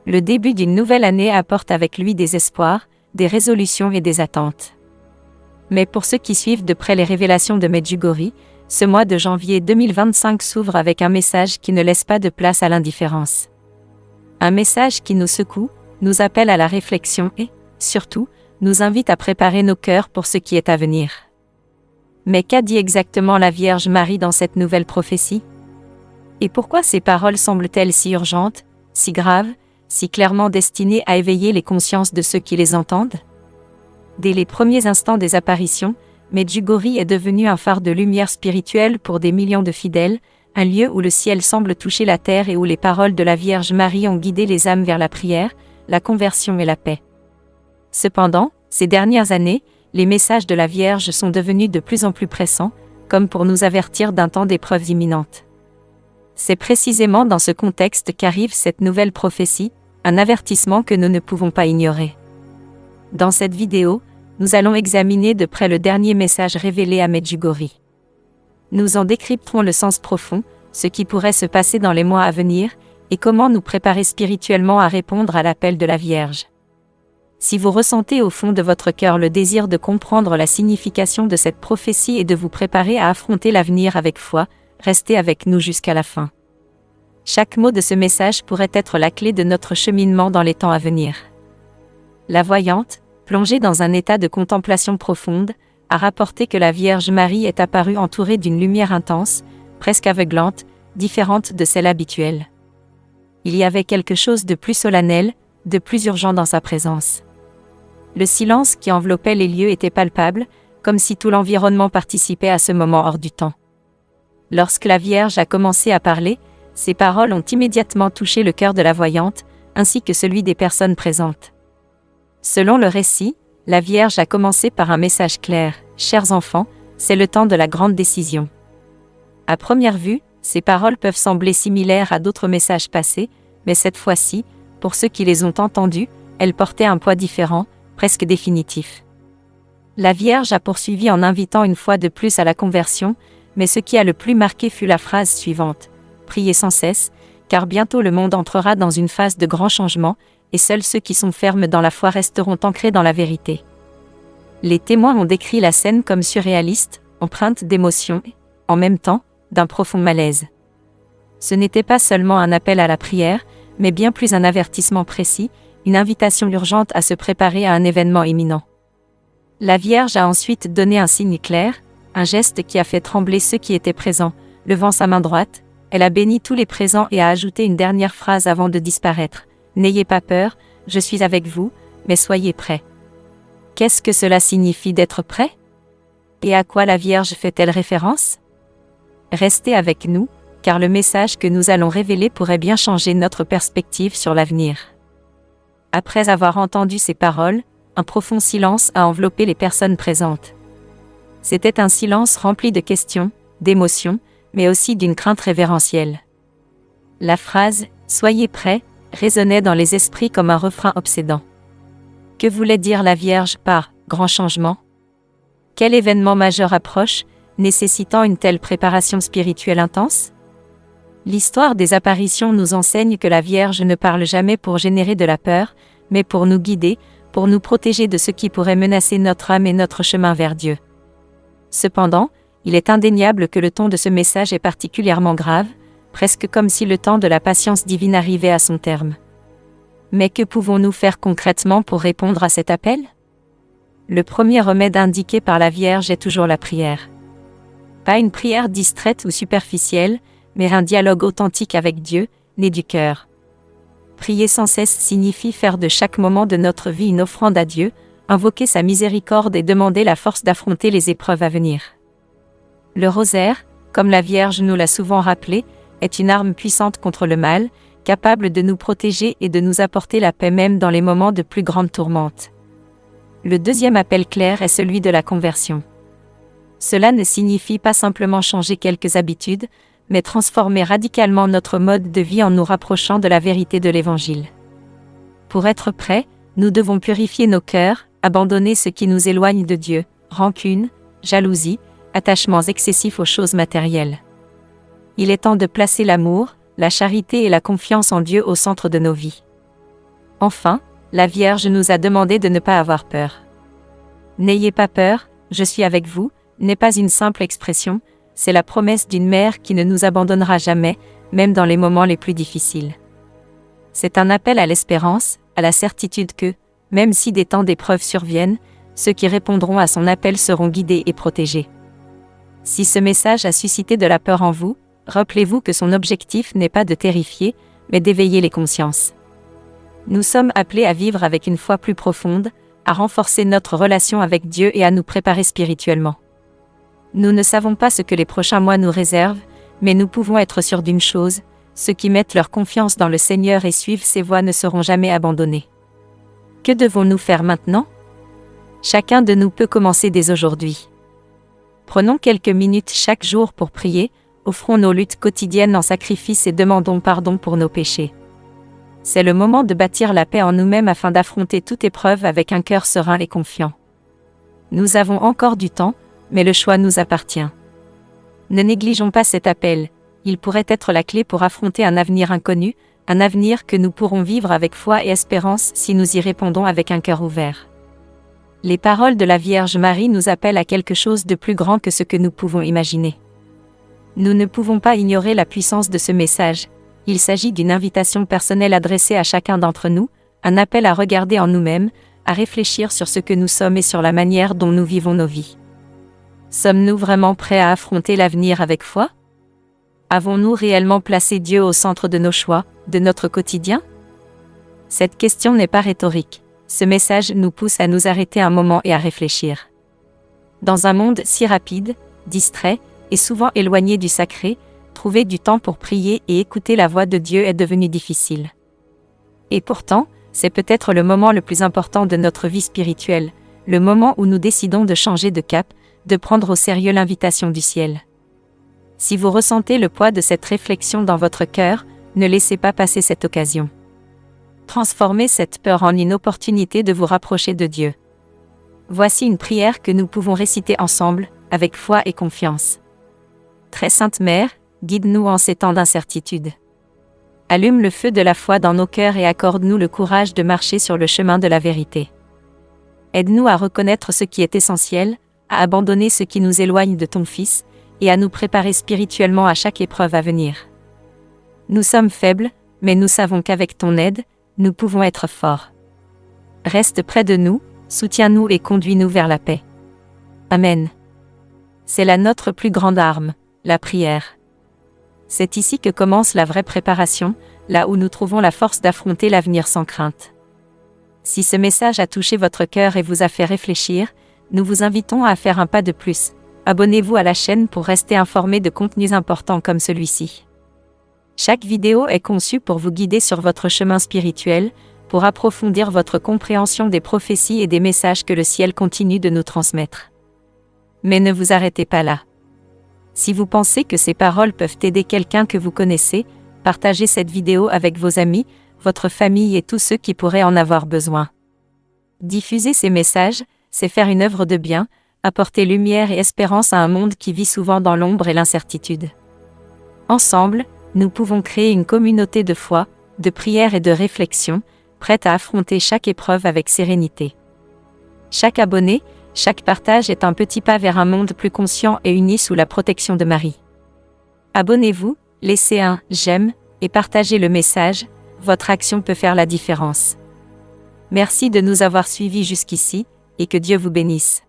Le début d'une nouvelle année apporte avec lui des espoirs, des résolutions et des attentes. Mais pour ceux qui suivent de près les révélations de Medjugorje, ce mois de janvier 2025 s'ouvre avec un message qui ne laisse pas de place à l'indifférence. Un message qui nous secoue, nous appelle à la réflexion et, surtout, nous invite à préparer nos cœurs pour ce qui est à venir. Mais qu'a dit exactement la Vierge Marie dans cette nouvelle prophétie ? Et pourquoi ces paroles semblent-elles si urgentes, si graves, si clairement destinées à éveiller les consciences de ceux qui les entendent ? Dès les premiers instants des apparitions, Medjugorje est devenu un phare de lumière spirituelle pour des millions de fidèles, un lieu où le ciel semble toucher la terre et où les paroles de la Vierge Marie ont guidé les âmes vers la prière, la conversion et la paix. Cependant, ces dernières années, les messages de la Vierge sont devenus de plus en plus pressants, comme pour nous avertir d'un temps d'épreuves imminentes. C'est précisément dans ce contexte qu'arrive cette nouvelle prophétie, un avertissement que nous ne pouvons pas ignorer. Dans cette vidéo, nous allons examiner de près le dernier message révélé à Medjugorje. Nous en décrypterons le sens profond, ce qui pourrait se passer dans les mois à venir, et comment nous préparer spirituellement à répondre à l'appel de la Vierge. Si vous ressentez au fond de votre cœur le désir de comprendre la signification de cette prophétie et de vous préparer à affronter l'avenir avec foi, restez avec nous jusqu'à la fin. Chaque mot de ce message pourrait être la clé de notre cheminement dans les temps à venir. La voyante, plongée dans un état de contemplation profonde, a rapporté que la Vierge Marie est apparue entourée d'une lumière intense, presque aveuglante, différente de celle habituelle. Il y avait quelque chose de plus solennel, de plus urgent dans sa présence. Le silence qui enveloppait les lieux était palpable, comme si tout l'environnement participait à ce moment hors du temps. Lorsque la Vierge a commencé à parler, ses paroles ont immédiatement touché le cœur de la voyante, ainsi que celui des personnes présentes. Selon le récit, la Vierge a commencé par un message clair : « Chers enfants, c'est le temps de la grande décision. » À première vue, ces paroles peuvent sembler similaires à d'autres messages passés, mais cette fois-ci, pour ceux qui les ont entendus, elles portaient un poids différent, presque définitif. La Vierge a poursuivi en invitant une fois de plus à la conversion, mais ce qui a le plus marqué fut la phrase suivante : « Priez sans cesse, car bientôt le monde entrera dans une phase de grand changement, et seuls ceux qui sont fermes dans la foi resteront ancrés dans la vérité. » Les témoins ont décrit la scène comme surréaliste, empreinte d'émotion et, en même temps, d'un profond malaise. Ce n'était pas seulement un appel à la prière, mais bien plus un avertissement précis, une invitation urgente à se préparer à un événement imminent. La Vierge a ensuite donné un signe clair, un geste qui a fait trembler ceux qui étaient présents. Levant sa main droite, elle a béni tous les présents et a ajouté une dernière phrase avant de disparaître : « N'ayez pas peur, je suis avec vous, mais soyez prêts. » Qu'est-ce que cela signifie d'être prêt ? Et à quoi la Vierge fait-elle référence ? Restez avec nous, car le message que nous allons révéler pourrait bien changer notre perspective sur l'avenir. Après avoir entendu ces paroles, un profond silence a enveloppé les personnes présentes. C'était un silence rempli de questions, d'émotions, mais aussi d'une crainte révérentielle. La phrase « Soyez prêts » résonnait dans les esprits comme un refrain obsédant. Que voulait dire la Vierge par « grand changement » ? Quel événement majeur approche, nécessitant une telle préparation spirituelle intense ? L'histoire des apparitions nous enseigne que la Vierge ne parle jamais pour générer de la peur, mais pour nous guider, pour nous protéger de ce qui pourrait menacer notre âme et notre chemin vers Dieu. Cependant, il est indéniable que le ton de ce message est particulièrement grave, presque comme si le temps de la patience divine arrivait à son terme. Mais que pouvons-nous faire concrètement pour répondre à cet appel ? Le premier remède indiqué par la Vierge est toujours la prière. Pas une prière distraite ou superficielle, mais un dialogue authentique avec Dieu, né du cœur. Prier sans cesse signifie faire de chaque moment de notre vie une offrande à Dieu, invoquer sa miséricorde et demander la force d'affronter les épreuves à venir. Le rosaire, comme la Vierge nous l'a souvent rappelé, est une arme puissante contre le mal, capable de nous protéger et de nous apporter la paix même dans les moments de plus grande tourmente. Le deuxième appel clair est celui de la conversion. Cela ne signifie pas simplement changer quelques habitudes, mais transformer radicalement notre mode de vie en nous rapprochant de la vérité de l'Évangile. Pour être prêts, nous devons purifier nos cœurs, abandonner ce qui nous éloigne de Dieu, rancune, jalousie, attachements excessifs aux choses matérielles. Il est temps de placer l'amour, la charité et la confiance en Dieu au centre de nos vies. Enfin, la Vierge nous a demandé de ne pas avoir peur. N'ayez pas peur, je suis avec vous, n'est pas une simple expression, c'est la promesse d'une mère qui ne nous abandonnera jamais, même dans les moments les plus difficiles. C'est un appel à l'espérance, à la certitude que, même si des temps d'épreuve surviennent, ceux qui répondront à son appel seront guidés et protégés. Si ce message a suscité de la peur en vous, rappelez-vous que son objectif n'est pas de terrifier, mais d'éveiller les consciences. Nous sommes appelés à vivre avec une foi plus profonde, à renforcer notre relation avec Dieu et à nous préparer spirituellement. Nous ne savons pas ce que les prochains mois nous réservent, mais nous pouvons être sûrs d'une chose, ceux qui mettent leur confiance dans le Seigneur et suivent ses voies ne seront jamais abandonnés. Que devons-nous faire maintenant? Chacun de nous peut commencer dès aujourd'hui. Prenons quelques minutes chaque jour pour prier, offrons nos luttes quotidiennes en sacrifice et demandons pardon pour nos péchés. C'est le moment de bâtir la paix en nous-mêmes afin d'affronter toute épreuve avec un cœur serein et confiant. Nous avons encore du temps, mais le choix nous appartient. Ne négligeons pas cet appel, il pourrait être la clé pour affronter un avenir inconnu, un avenir que nous pourrons vivre avec foi et espérance si nous y répondons avec un cœur ouvert. Les paroles de la Vierge Marie nous appellent à quelque chose de plus grand que ce que nous pouvons imaginer. Nous ne pouvons pas ignorer la puissance de ce message. Il s'agit d'une invitation personnelle adressée à chacun d'entre nous, un appel à regarder en nous-mêmes, à réfléchir sur ce que nous sommes et sur la manière dont nous vivons nos vies. Sommes-nous vraiment prêts à affronter l'avenir avec foi? Avons-nous réellement placé Dieu au centre de nos choix, de notre quotidien? Cette question n'est pas rhétorique. Ce message nous pousse à nous arrêter un moment et à réfléchir. Dans un monde si rapide, distrait, et souvent éloigné du sacré, trouver du temps pour prier et écouter la voix de Dieu est devenu difficile. Et pourtant, c'est peut-être le moment le plus important de notre vie spirituelle, le moment où nous décidons de changer de cap, de prendre au sérieux l'invitation du ciel. Si vous ressentez le poids de cette réflexion dans votre cœur, ne laissez pas passer cette occasion. Transformez cette peur en une opportunité de vous rapprocher de Dieu. Voici une prière que nous pouvons réciter ensemble, avec foi et confiance. Très Sainte Mère, guide-nous en ces temps d'incertitude. Allume le feu de la foi dans nos cœurs et accorde-nous le courage de marcher sur le chemin de la vérité. Aide-nous à reconnaître ce qui est essentiel, à abandonner ce qui nous éloigne de ton Fils, et à nous préparer spirituellement à chaque épreuve à venir. Nous sommes faibles, mais nous savons qu'avec ton aide, nous pouvons être forts. Reste près de nous, soutiens-nous et conduis-nous vers la paix. Amen. C'est là notre plus grande arme, la prière. C'est ici que commence la vraie préparation, là où nous trouvons la force d'affronter l'avenir sans crainte. Si ce message a touché votre cœur et vous a fait réfléchir, nous vous invitons à faire un pas de plus. Abonnez-vous à la chaîne pour rester informé de contenus importants comme celui-ci. Chaque vidéo est conçue pour vous guider sur votre chemin spirituel, pour approfondir votre compréhension des prophéties et des messages que le ciel continue de nous transmettre. Mais ne vous arrêtez pas là. Si vous pensez que ces paroles peuvent aider quelqu'un que vous connaissez, partagez cette vidéo avec vos amis, votre famille et tous ceux qui pourraient en avoir besoin. Diffuser ces messages, c'est faire une œuvre de bien, apporter lumière et espérance à un monde qui vit souvent dans l'ombre et l'incertitude. Ensemble, nous pouvons créer une communauté de foi, de prière et de réflexion, prête à affronter chaque épreuve avec sérénité. Chaque abonné, chaque partage est un petit pas vers un monde plus conscient et uni sous la protection de Marie. Abonnez-vous, laissez un « j'aime » et partagez le message, votre action peut faire la différence. Merci de nous avoir suivis jusqu'ici, et que Dieu vous bénisse.